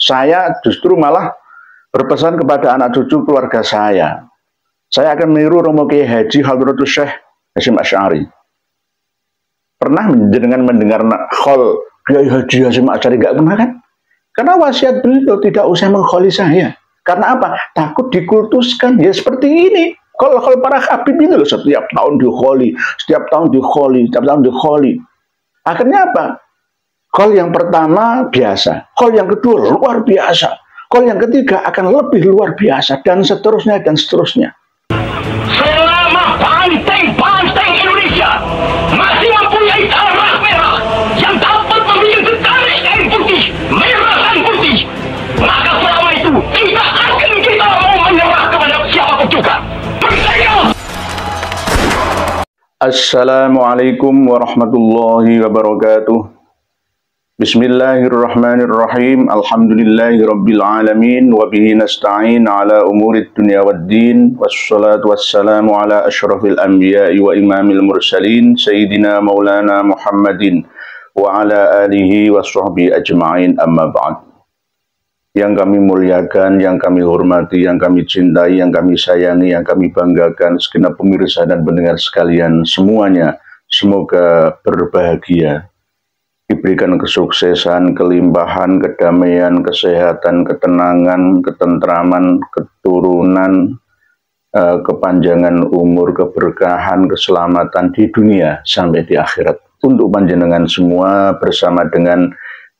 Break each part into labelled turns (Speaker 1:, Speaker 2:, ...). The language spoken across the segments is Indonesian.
Speaker 1: Saya justru malah berpesan kepada anak cucu keluarga saya. Saya akan meniru Romo Kiai Haji Hadratus Syekh Hasyim Asy'ari. Pernah dengan mendengar khol Kiai Haji Hasyim Asy'ari? Enggak pernah kan? Karena wasiat beliau tidak usah mengkholi saya. Karena apa? Takut dikultuskan. Ya seperti ini. Kalau para habib itu loh, setiap tahun dikholi, setiap tahun dikholi, setiap tahun dikholi. Akhirnya apa? Khol yang pertama biasa, khol yang kedua luar biasa, khol yang ketiga akan lebih luar biasa, dan seterusnya dan seterusnya.
Speaker 2: Selama banteng-banteng Indonesia masih mempunyai darah merah yang dapat memiliki garis kain putih, merah dan putih, maka selama itu tidak akan kita mau menyerah kepada siapapun juga. Merdeka!
Speaker 1: Assalamualaikum warahmatullahi wabarakatuh. Bismillahirrahmanirrahim. Alhamdulillahirabbil alamin wa bihi nasta'in ala umurid dunya waddin. Wassalatu wassalamu ala asyrafil anbiya'i wa imamil mursalin sayyidina maulana Muhammadin wa ala alihi wa sahbihi ajma'in, amma ba'd. Yang kami muliakan, yang kami hormati, yang kami cintai, yang kami sayangi, yang kami banggakan, segenap pemirsa dan pendengar sekalian semuanya, semoga berbahagia, diberikan kesuksesan, kelimpahan, kedamaian, kesehatan, ketenangan, ketentraman, keturunan, kepanjangan umur, keberkahan, keselamatan di dunia sampai di akhirat untuk panjenengan semua bersama dengan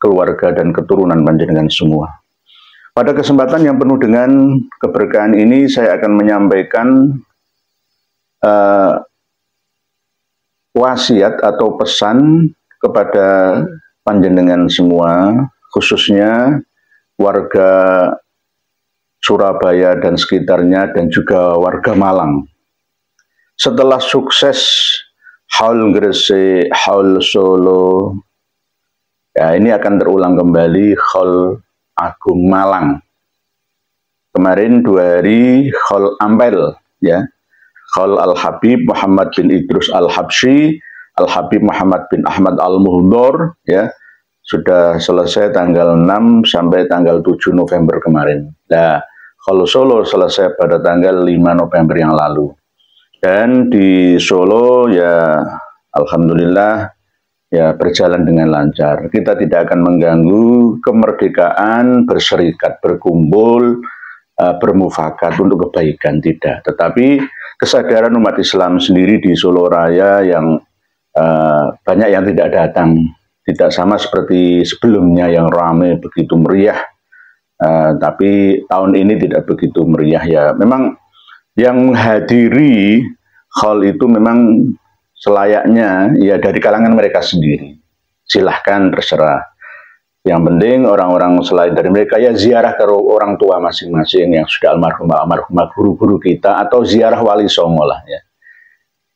Speaker 1: keluarga dan keturunan panjenengan semua. Pada kesempatan yang penuh dengan keberkahan ini, saya akan menyampaikan wasiat atau pesan kepada panjenengan semua, khususnya warga Surabaya dan sekitarnya, dan juga warga Malang. Setelah sukses Haul Gresik, Haul Solo, ya ini akan terulang kembali Haul Agung Malang. Kemarin 2 hari Haul Ampel, ya, Haul Al-Habib Muhammad bin Idrus Al-Habsyi, Al-Habib Muhammad bin Ahmad Al-Muhdor, ya, sudah selesai tanggal 6 sampai tanggal 7 November kemarin. Nah, Haul Solo selesai pada tanggal 5 November yang lalu. Dan di Solo, ya, alhamdulillah, ya, berjalan dengan lancar. Kita tidak akan mengganggu kemerdekaan, berserikat, berkumpul, bermufakat untuk kebaikan, tidak. Tetapi kesadaran umat Islam sendiri di Solo Raya yang banyak yang tidak datang, tidak sama seperti sebelumnya yang ramai begitu meriah. Tapi tahun ini tidak begitu meriah, ya. Memang yang menghadiri hal itu memang selayaknya ya dari kalangan mereka sendiri. Silahkan, terserah. Yang penting orang-orang selain dari mereka ya ziarah ke orang tua masing-masing yang sudah almarhumah guru-guru kita, atau ziarah Wali Songo lah, ya.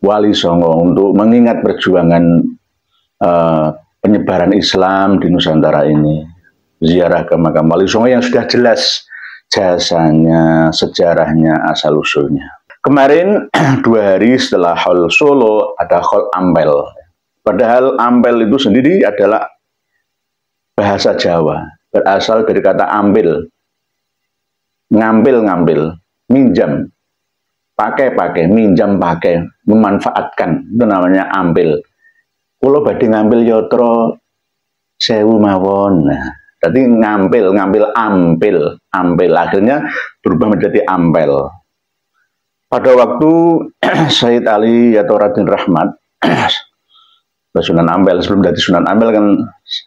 Speaker 1: Wali Songo untuk mengingat perjuangan penyebaran Islam di Nusantara ini. Ziarah ke makam Wali Songo yang sudah jelas jasanya, sejarahnya, asal-usulnya. Kemarin 2 hari setelah Haul Solo ada Haul Ampel. Padahal Ampel itu sendiri adalah bahasa Jawa, berasal dari kata ambil, ngambil, minjam, pakai, minjam, pakai, memanfaatkan, itu namanya ambil. Kulo badhe ngambil yotro 1000 mawon. Nah, jadi ngambil, ampil, akhirnya berubah menjadi ampel. Pada waktu Sayyid Ali atau Raden Rahmat, Sunan Ampel, sebelum jadi Sunan Ampel kan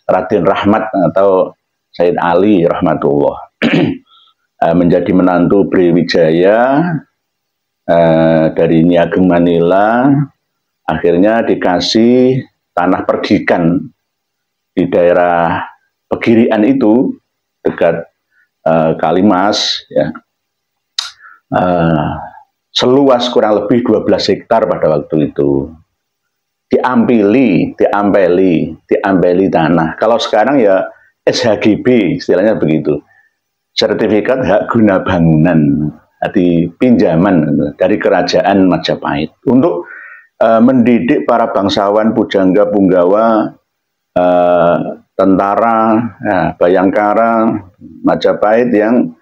Speaker 1: Raden Rahmat atau Sayyid Ali rahmatullah, menjadi menantu Brawijaya dari Nyi Ageng Manila, akhirnya dikasih tanah perdikan di daerah Pegirian itu dekat Kalimas, ya. Seluas kurang lebih 12 hektar pada waktu itu. Diampeli tanah. Kalau sekarang ya SHGB, istilahnya begitu. Sertifikat hak guna bangunan, arti pinjaman dari kerajaan Majapahit untuk mendidik para bangsawan pujangga punggawa tentara, ya, Bayangkara, Majapahit yang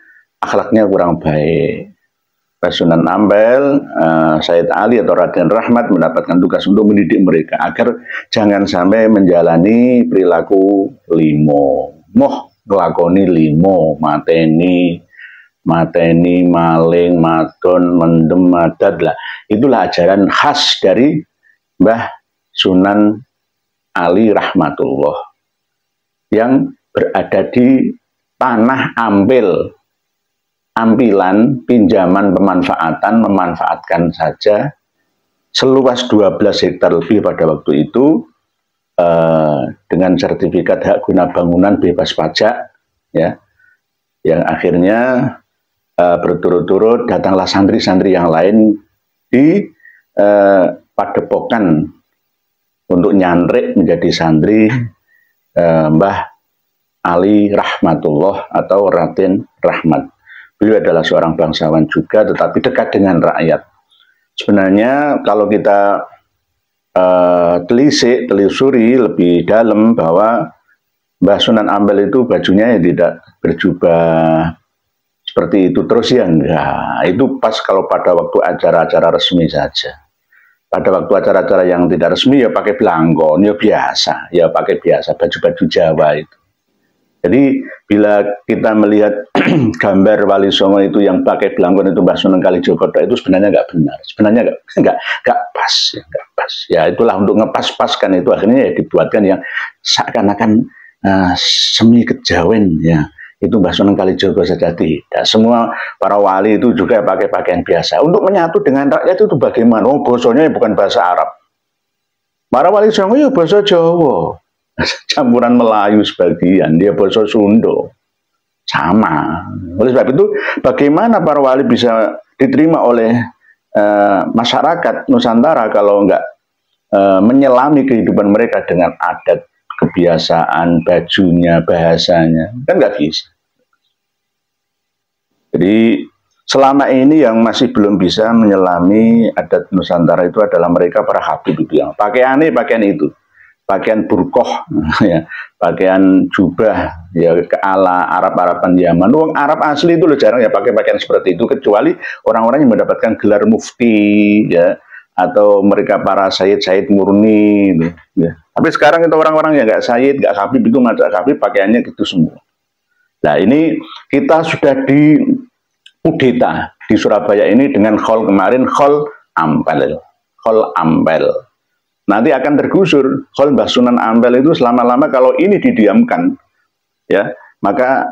Speaker 1: akhlaknya kurang baik. Sunan Ampel, Said Ali atau Raden Rahmat mendapatkan tugas untuk mendidik mereka agar jangan sampai menjalani perilaku limo. Moh nglakoni limo, mateni, maling, madon, mendem, madat lah. Itulah ajaran khas dari Mbah Sunan Ali Rahmatullah yang berada di tanah Ampel. Ampilan, pinjaman pemanfaatan, memanfaatkan saja seluas 12 hektar lebih pada waktu itu dengan sertifikat hak guna bangunan bebas pajak, ya, yang akhirnya berturut-turut datanglah santri-santri yang lain di padepokan untuk nyantrik menjadi santri Mbah Ali Rahmatullah atau Raden Rahmat. Beliau adalah seorang bangsawan juga, tetapi dekat dengan rakyat. Sebenarnya kalau kita telusuri lebih dalam bahwa Mbah Sunan Ampel itu bajunya ya tidak berjubah seperti itu terus ya enggak. Itu pas kalau pada waktu acara-acara resmi saja. Pada waktu acara-acara yang tidak resmi ya pakai belangkon, ya pakai biasa baju-baju Jawa itu. Jadi bila kita melihat gambar Wali Songo itu yang pakai belangkon itu Mbah Sunan Kalijogo itu sebenarnya nggak benar, sebenarnya nggak pas, ya, nggak pas. Ya itulah untuk ngepas-paskan itu akhirnya ya dibuatkan yang seakan-akan semi kejawen ya. Itu Mbah Sunan Kalijogo saja tidak. Semua para wali itu juga pakai pakaian biasa. Untuk menyatu dengan rakyat itu bagaimana? Oh, bahasanya bukan bahasa Arab. Para Wali Songo ya bahasa Jawa. Campuran Melayu sebagian, dia bahasa Sunda, sama. Oleh sebab itu, bagaimana para wali bisa diterima oleh masyarakat Nusantara kalau enggak menyelami kehidupan mereka dengan adat, kebiasaan, bajunya, bahasanya, kan nggak bisa. Jadi selama ini yang masih belum bisa menyelami adat Nusantara itu adalah mereka para habib itu yang pakaiannya pakaian itu. Pakaian burkoh, ya, pakaian jubah, ya ke ala Arab-Araban Yaman. Wong Arab asli itu loh jarang ya pakai pakaian seperti itu, kecuali orang-orang yang mendapatkan gelar mufti, ya, atau mereka para sayyid murni, gitu, ya. Tapi sekarang itu orang-orang yang nggak sayyid, nggak habib itu madzhab habib pakaiannya gitu semua. Nah ini kita sudah di kudeta di Surabaya ini dengan khol kemarin khol Ampel. Nanti akan tergusur khol Mbah Sunan Ampel itu selama-lama kalau ini didiamkan, ya, maka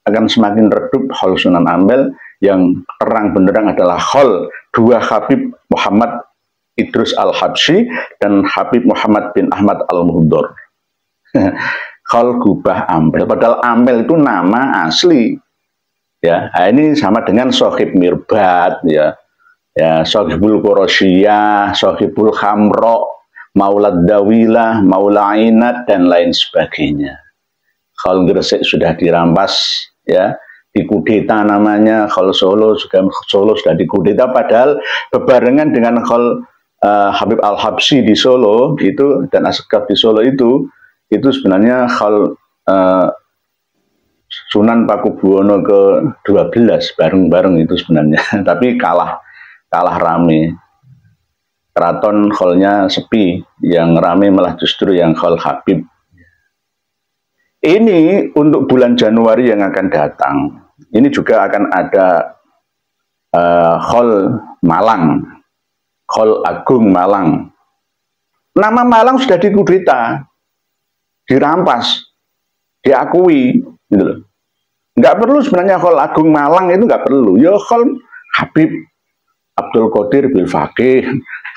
Speaker 1: akan semakin redup khol Sunan Ampel yang terang benderang adalah khol dua Habib Muhammad Idrus Al-Habsyi dan Habib Muhammad bin Ahmad Al-Muhdor. Khol Gubah Ampel, padahal Ampel itu nama asli, ya. Nah, ini sama dengan Sohib Mirbat, ya, Sohibul Qorosyiyah, Sohibul Khamro, Maulad Dawilah, Maula Ainat, dan lain sebagainya. Khol Gresik sudah dirampas, ya, dikudeta namanya. Khol Solo sudah dikudeta, padahal bebarengan dengan khol Habib Al-Habsyi di Solo itu dan Asgaf di Solo itu sebenarnya khol Sunan Pakubuwono ke-12 bareng-bareng itu sebenarnya, tapi kalah rame. Keraton kholnya sepi, yang rame malah justru yang khol Habib. Ini untuk bulan Januari yang akan datang. Ini juga akan ada khol Malang, khol Agung Malang. Nama Malang sudah dikudeta, dirampas, diakui, gitu loh. Nggak perlu sebenarnya khol Agung Malang itu nggak perlu. Ya khol Habib Abdul Qadir bin Faqih,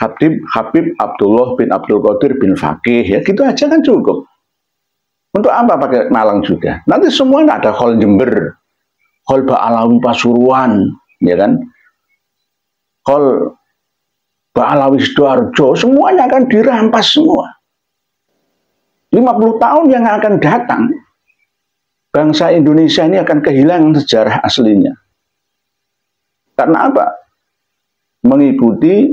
Speaker 1: Habib Abdullah bin Abdul Qadir bin Faqih, ya gitu aja kan cukup. Untuk apa pakai Malang juga? Nanti semua ada khol Jember, khol Ba'alawi Pasuruan, ya kan? Khol Ba'alawi Sidoarjo, semuanya akan dirampas semua. 50 tahun yang akan datang, bangsa Indonesia ini akan kehilangan sejarah aslinya. Karena apa? Mengikuti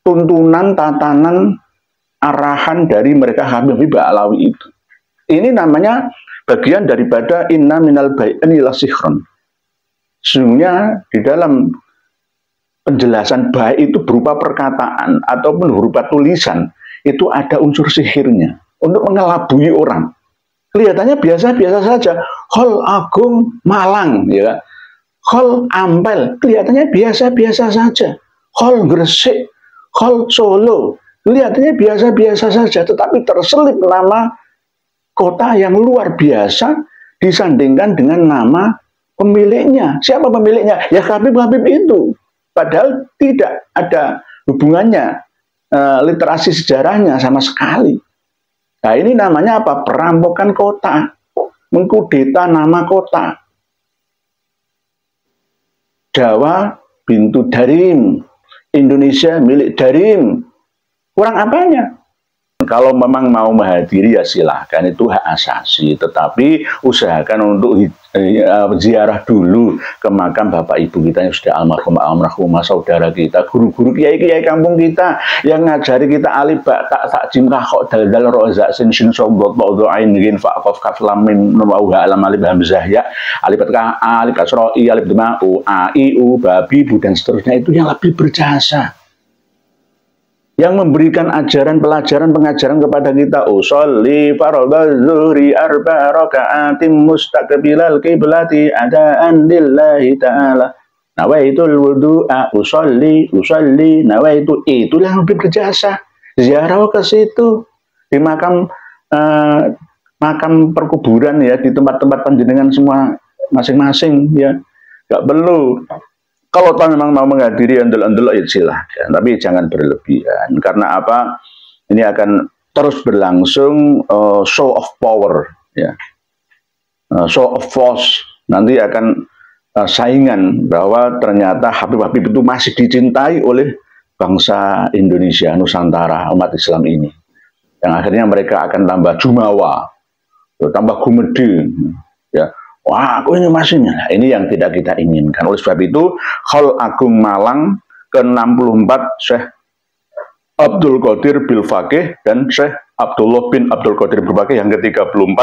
Speaker 1: tuntunan tatanan arahan dari mereka Habib Alawi itu. Ini namanya bagian daripada inna minal bayani la sikhron. Sesungguhnya di dalam penjelasan baik itu berupa perkataan ataupun berupa tulisan, itu ada unsur sihirnya untuk mengelabui orang. Kelihatannya biasa-biasa saja. Hol Agung Malang, ya. Hol Ampel, kelihatannya biasa-biasa saja. Hol Gresik, Hol Solo, kelihatannya biasa-biasa saja, tetapi terselip nama kota yang luar biasa disandingkan dengan nama pemiliknya. Siapa pemiliknya? Ya Habib-Habib itu. Padahal tidak ada hubungannya literasi sejarahnya sama sekali. Nah ini namanya apa? Perampokan kota, mengkudeta nama kota. Jawa bintu Darim, Indonesia milik Darim. Kurang apanya? Kalau memang mau menghadiri ya silahkan, itu hak asasi. Tetapi usahakan untuk ziarah dulu ke makam bapak ibu kita yang sudah almarhumah, saudara kita, guru-guru kiai-kiai kampung kita yang ngajari kita alif ba ta takjim kahok dal rozak sin sin sogot ba'dhu ain gin fa qaf kaf lam mim wa alam alif hamzah ya alif ka alif kasra i alif dema u a i u babi bu dan seterusnya, itu yang lebih berjasa, yang memberikan ajaran, pelajaran, pengajaran kepada kita. Usolli fardhu zuhri arba raka'atim mustaqbilal qiblati adaan lillahi ta'ala. Nawaitul wudu'a usolli nawaitu. Itulah yang lebih berjasa. Ziarah ke situ di makam makam perkuburan ya, di tempat-tempat panjenengan semua masing-masing ya. Gak perlu. Kalau tahu memang mau menghadiri andel-andel ya silahkan, tapi jangan berlebihan. Karena apa? Ini akan terus berlangsung show of power, ya, show of force. Nanti akan saingan bahwa ternyata Habib-Habib itu masih dicintai oleh bangsa Indonesia, Nusantara, umat Islam ini. Yang akhirnya mereka akan tambah jumawa, tambah gumede, ya. Wah, aku ini masihnya. Nah, ini yang tidak kita inginkan. Oleh sebab itu, Hol Agung Malang ke-64 Syekh Abdul Qadir Bil Faqih dan Syekh Abdullah bin Abdul Qadir Bil Faqih yang ke-34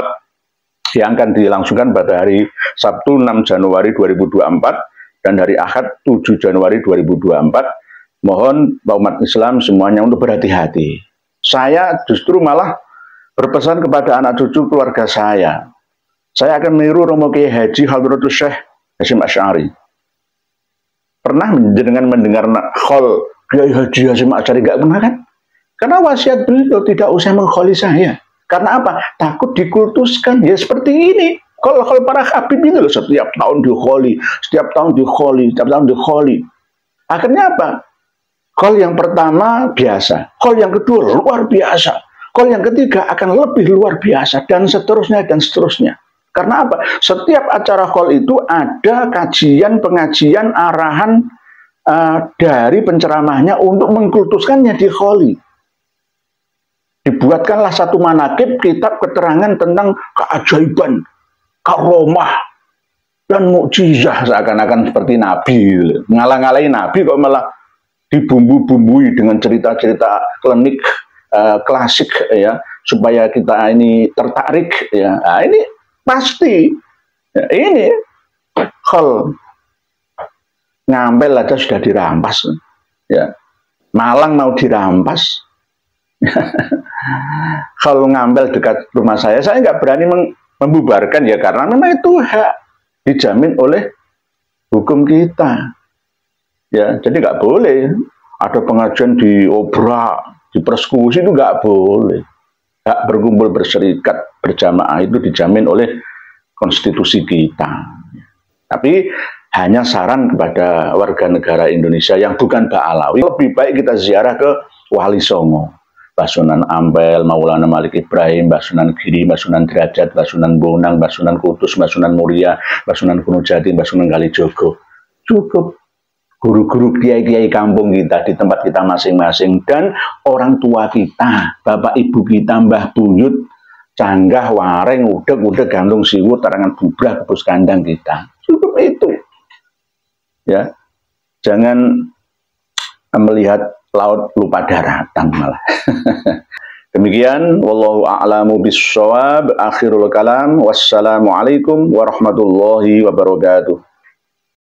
Speaker 1: yang akan dilangsungkan pada hari Sabtu 6 Januari 2024 dan hari Ahad 7 Januari 2024. Mohon umat Islam semuanya untuk berhati-hati. Saya justru malah berpesan kepada anak cucu keluarga saya. Saya akan meniru Romo Kiai Haji Hadratus Syekh Hasyim Asy'ari. Pernah mendengar khol Kiai Haji Hasyim Asy'ari? Gak pernah kan? Karena wasiat beliau tidak usah mengkholi saya. Karena apa? Takut dikultuskan. Ya seperti ini. Kalau para habib itu loh, setiap tahun dikholi, setiap tahun dikholi, setiap tahun dikholi. Akhirnya apa? Khol yang pertama biasa, khol yang kedua luar biasa, khol yang ketiga akan lebih luar biasa, dan seterusnya dan seterusnya. Karena apa? Setiap acara khol itu ada kajian, pengajian, arahan dari penceramahnya untuk mengkultuskannya di kholi. Dibuatkanlah satu manakib, kitab keterangan tentang keajaiban, karomah, dan mukjizah, seakan-akan seperti Nabi. Ngalah-ngalahin Nabi kok malah dibumbu-bumbui dengan cerita-cerita klinik klasik ya, supaya kita ini tertarik ya. Nah, ini pasti ya, ini khol Ngampel aja sudah dirampas ya. Malang mau dirampas. Kalau Ngampel dekat rumah saya nggak berani membubarkan ya, karena memang itu hak dijamin oleh hukum kita ya. Jadi nggak boleh ada pengajian diobrak, dipersekusi, itu nggak boleh. Hak berkumpul berserikat berjamaah itu dijamin oleh konstitusi kita. Tapi hanya saran kepada warga negara Indonesia yang bukan Ba'alawi, lebih baik kita ziarah ke Wali Songo, Basunan Ampel, Maulana Malik Ibrahim, Basunan Giri, Basunan Derajat, Basunan Bonang, Basunan Kudus, Basunan Muria, Basunan Gunung Jati, Basunan Kalijogo. Cukup. Guru-guru kiai-kiai kampung kita di tempat kita masing-masing, dan orang tua kita, bapak ibu kita, mbah buyut, canggah, wareng, udeg, gantung siwur, tarangan bubrah, kebus kandang kita. Cukup itu. Ya. Jangan melihat laut lupa daratan malah. Demikian, wallahu a'lamu bissawab. Akhirul kalam. Wassalamualaikum warahmatullahi wabarakatuh.